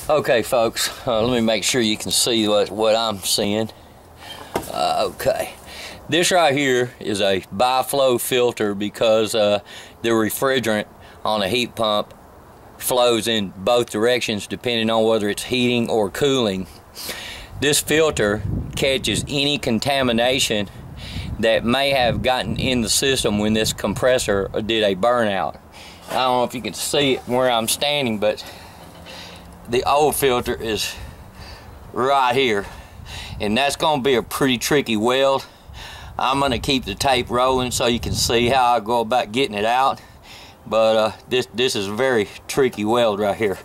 Okay, folks, let me make sure you can see what I'm seeing. Okay, this right here is a bi-flow filter because the refrigerant on a heat pump flows in both directions depending on whether it's heating or cooling. This filter catches any contamination that may have gotten in the system when this compressor did a burnout. I don't know if you can see it where I'm standing, but the old filter is right here, and that's going to be a pretty tricky weld. I'm going to keep the tape rolling so you can see how I go about getting it out, but this is a very tricky weld right here.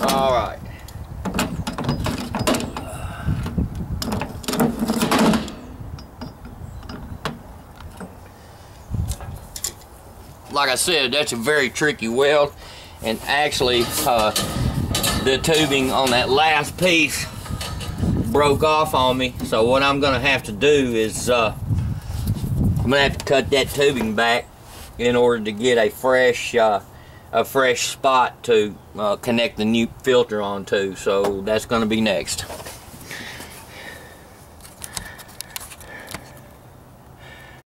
All right. Like I said, that's a very tricky weld, and actually the tubing on that last piece broke off on me, so what I'm gonna have to do is I'm gonna have to cut that tubing back in order to get a fresh spot to connect the new filter onto. So that's gonna be next.